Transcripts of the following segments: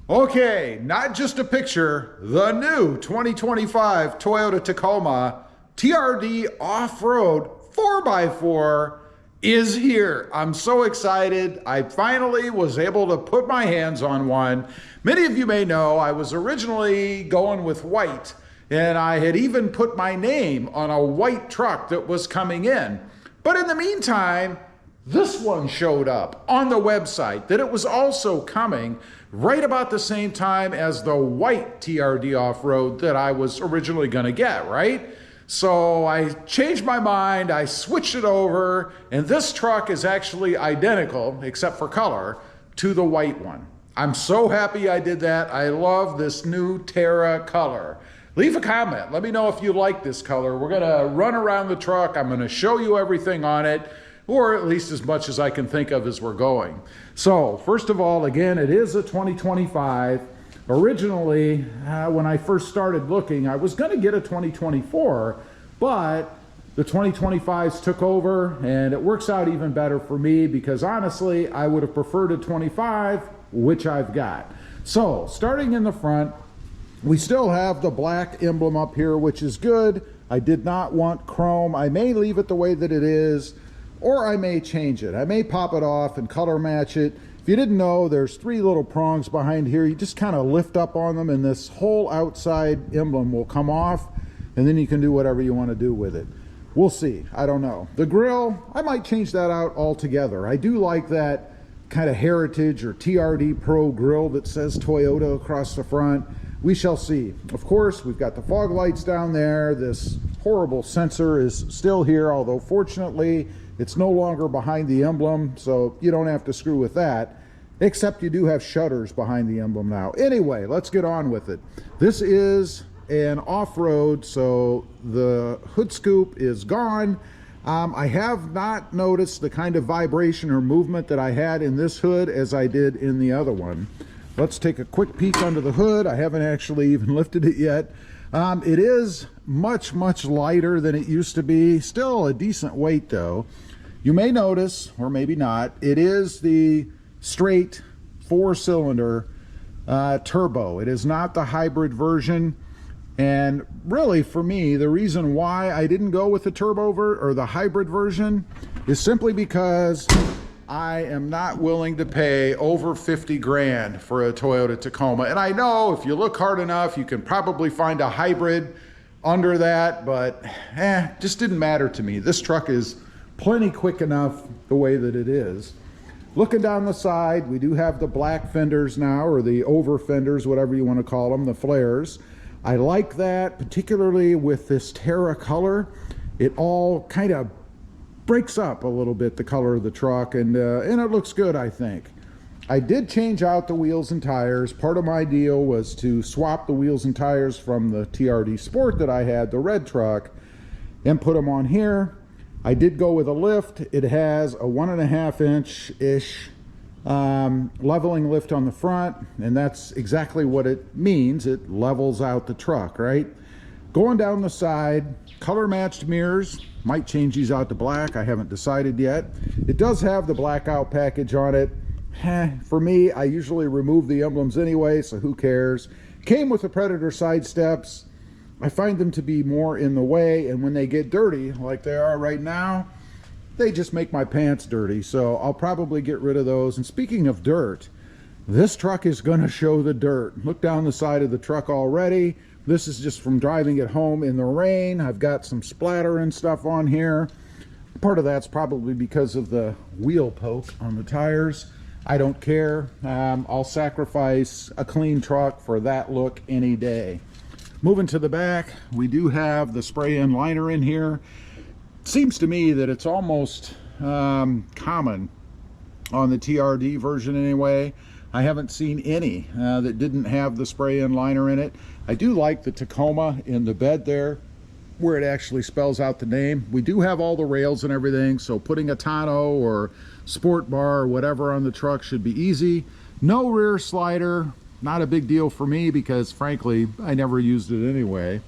Okay, not just a picture, the new 2025 Toyota Tacoma TRD off-road 4x4 is here. I'm so excited. I finally was able to put my hands on one. Many of you may know I was originally going with white, and I had even put my name on a white truck that was coming in. But in the meantime, this one showed up on the website that it was also coming right about the same time as the white TRD off-road that I was originally gonna get, right? So I changed my mind, I switched it over, and this truck is actually identical, except for color, to the white one. I'm so happy I did that. I love this new Terra color. Leave a comment, let me know if you like this color. We're gonna run around the truck, I'm gonna show you everything on it, or at least as much as I can think of as we're going. So, first of all, again, it is a 2025. Originally, when I first started looking, I was gonna get a 2024, but the 2025s took over, and it works out even better for me because honestly, I would have preferred a 25, which I've got. So, starting in the front, we still have the black emblem up here, which is good. I did not want chrome. I may leave it the way that it is, or I may change it. I may pop it off and color match it. If you didn't know, there's three little prongs behind here. You just kind of lift up on them and this whole outside emblem will come off, and then you can do whatever you want to do with it. We'll see. I don't know. The grill, I might change that out altogether. I do like that kind of heritage or TRD Pro grill that says Toyota across the front. We shall see. Of course, we've got the fog lights down there. This horrible sensor is still here, although fortunately it's no longer behind the emblem, so you don't have to screw with that, except you do have shutters behind the emblem now. Anyway, let's get on with it. This is an off-road, so the hood scoop is gone. I have not noticed the kind of vibration or movement that I had in this hood as I did in the other one. Let's take a quick peek under the hood. I haven't actually even lifted it yet. It is much lighter than it used to be. Still a decent weight though. You may notice, or maybe not, it is the straight 4-cylinder turbo. It is not the hybrid version. And really for me, the reason why I didn't go with the turbo or the hybrid version is simply because I am not willing to pay over 50 grand for a Toyota Tacoma. And I know if you look hard enough, you can probably find a hybrid under that, but just didn't matter to me. This truck is plenty quick enough the way that it is. Looking down the side, we do have the black fenders now, or the over fenders, whatever you want to call them, the flares. I like that, particularly with this Terra color. It all kind of breaks up a little bit the color of the truck, and it looks good, I think. I did change out the wheels and tires. Part of my deal was to swap the wheels and tires from the TRD Sport that I had, the red truck, and put them on here. I did go with a lift. It has a 1.5 inch-ish leveling lift on the front, and that's exactly what it means. It levels out the truck, right? Going down the side, color matched mirrors. Might change these out to black. I haven't decided yet. It does have the blackout package on it. For me, I usually remove the emblems anyway, so who cares? Came with the Predator side steps. I find them to be more in the way, and when they get dirty, like they are right now, they just make my pants dirty, so I'll probably get rid of those. And speaking of dirt, this truck is gonna show the dirt. Look down the side of the truck already. This is just from driving it home in the rain. I've got some splatter and stuff on here. Part of that's probably because of the wheel poke on the tires. I don't care. I'll sacrifice a clean truck for that look any day. Moving to the back, we do have the spray-in liner in here. Seems to me that it's almost common on the TRD version anyway. I haven't seen any that didn't have the spray-in liner in it. I do like the Tacoma in the bed there where it actually spells out the name. We do have all the rails and everything, so putting a tonneau or sport bar or whatever on the truck should be easy. No rear slider. Not a big deal for me because frankly I never used it anyway.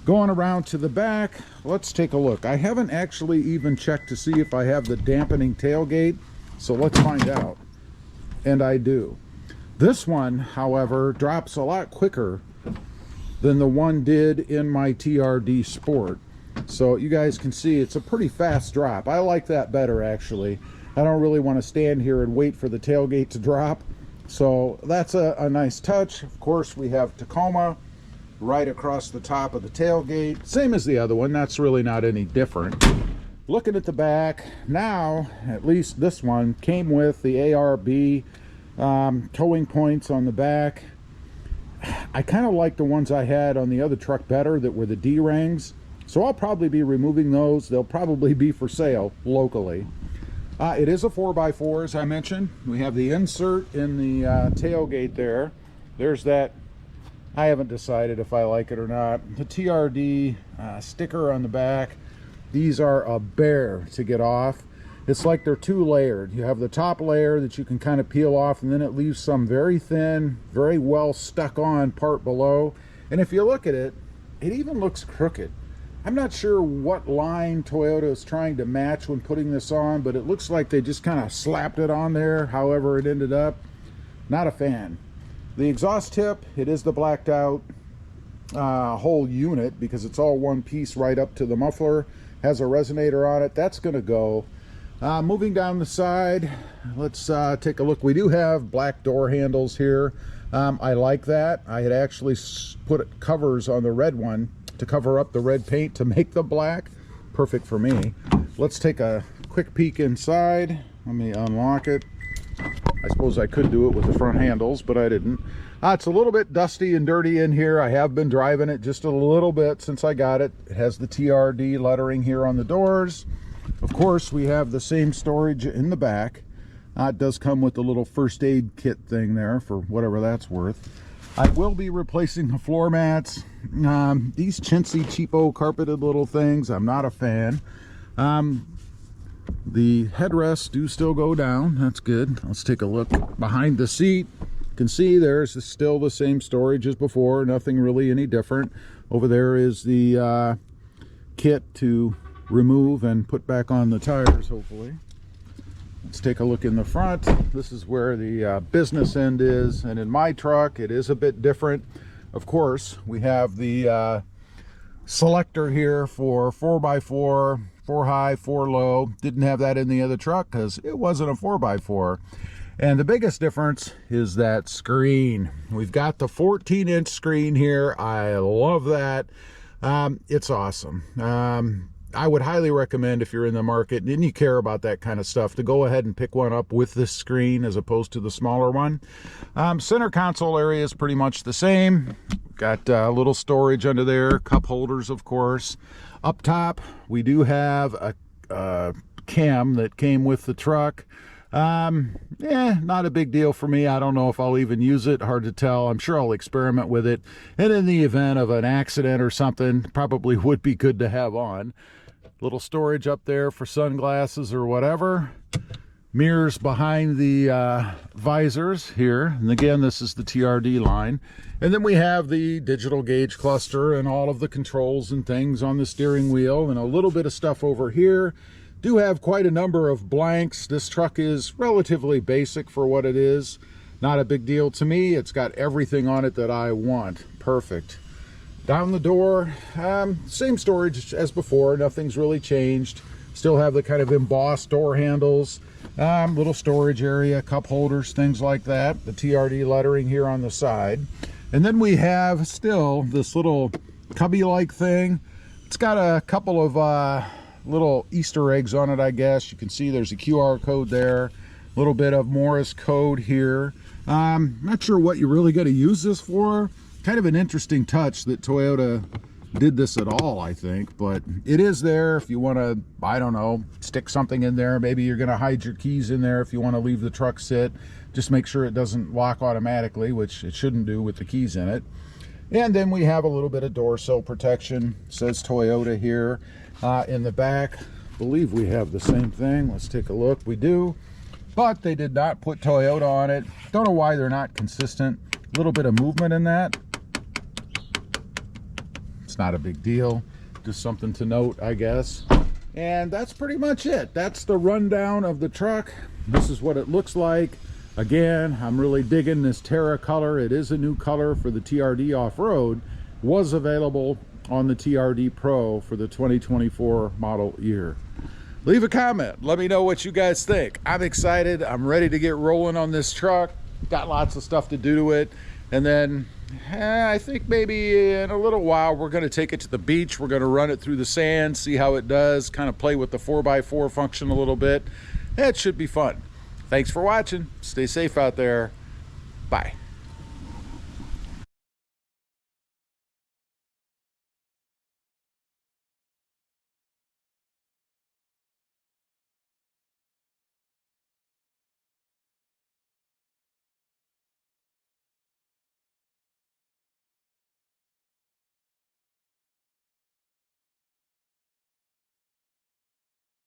Going around to the back, let's take a look. I haven't actually even checked to see if I have the dampening tailgate, so let's find out. And I do. This one, however, drops a lot quicker than the one did in my TRD Sport. So you guys can see it's a pretty fast drop. I like that better, actually. I don't really want to stand here and wait for the tailgate to drop. So that's a nice touch. Of course, we have Tacoma right across the top of the tailgate. Same as the other one. That's really not any different. Looking at the back, now, at least this one, came with the ARB towing points on the back. I kind of like the ones I had on the other truck better, that were the D-rings. So I'll probably be removing those. They'll probably be for sale locally. It is a 4x4, as I mentioned. We have the insert in the tailgate there. There's that. I haven't decided if I like it or not. The TRD sticker on the back. These are a bear to get off. It's like they're two layered. You have the top layer that you can kind of peel off, and then it leaves some very thin, very well stuck on part below. And if you look at it, it even looks crooked. I'm not sure what line Toyota is trying to match when putting this on, but it looks like they just kind of slapped it on there, however it ended up. Not a fan. The exhaust tip, it is the blacked out whole unit, because it's all one piece right up to the muffler. Has a resonator on it. That's going to go. Moving down the side, let's take a look. We do have black door handles here. I like that. I had actually put covers on the red one to cover up the red paint to make them black. Perfect for me. Let's take a quick peek inside. Let me unlock it. I suppose I could do it with the front handles, but I didn't. It's a little bit dusty and dirty in here. I have been driving it just a little bit since I got it. It has the TRD lettering here on the doors. Of course, we have the same storage in the back. It does come with the little first aid kit thing there for whatever that's worth. I will be replacing the floor mats. These chintzy, cheapo, carpeted little things, I'm not a fan. The headrests do still go down. That's good. Let's take a look behind the seat. You can see there's still the same storage as before. Nothing really any different. Over there is the kit to remove and put back on the tires, hopefully. Let's take a look in the front. This is where the business end is, and in my truck it is a bit different. Of course, we have the selector here for 4x4, 4 high, 4 low. Didn't have that in the other truck because it wasn't a 4x4. And the biggest difference is that screen. We've got the 14-inch screen here. I love that. It's awesome. I would highly recommend, if you're in the market and you care about that kind of stuff, to go ahead and pick one up with this screen as opposed to the smaller one. Center console area is pretty much the same. Got a little storage under there, cup holders, of course. Up top, we do have a cam that came with the truck. Not a big deal for me. I don't know if I'll even use it. Hard to tell. I'm sure I'll experiment with it. And in the event of an accident or something, probably would be good to have on. Little storage up there for sunglasses or whatever. Mirrors behind the visors here. And again, this is the TRD line. And then we have the digital gauge cluster and all of the controls and things on the steering wheel, and a little bit of stuff over here. Do have quite a number of blanks. This truck is relatively basic for what it is. Not a big deal to me. It's got everything on it that I want. Perfect. Down the door, same storage as before. Nothing's really changed. Still have the kind of embossed door handles. Little storage area, cup holders, things like that. The TRD lettering here on the side. And then we have still this little cubby-like thing. It's got a couple of little Easter eggs on it, I guess. You can see there's a QR code there. A little bit of Morse code here. Not sure what you're really going to use this for. Kind of an interesting touch that Toyota did this at all, I think, but it is there if you want to, I don't know, stick something in there. Maybe you're going to hide your keys in there if you want to leave the truck sit. Just make sure it doesn't lock automatically, which it shouldn't do with the keys in it. And then we have a little bit of door sill protection. It says Toyota here. In the back, I believe we have the same thing. Let's take a look. We do, but they did not put Toyota on it. Don't know why they're not consistent. A little bit of movement in that. It's not a big deal, just something to note, I guess. And that's pretty much it. That's the rundown of the truck. This is what it looks like. Again, I'm really digging this Terra color. It is a new color for the TRD off-road. Was available on the TRD Pro for the 2024 model year. Leave a comment. Let me know what you guys think. I'm excited. I'm ready to get rolling on this truck. Got lots of stuff to do to it. And then I think maybe in a little while we're going to take it to the beach. We're going to run it through the sand, see how it does, kind of play with the 4x4 function a little bit. It should be fun. Thanks for watching. Stay safe out there. Bye.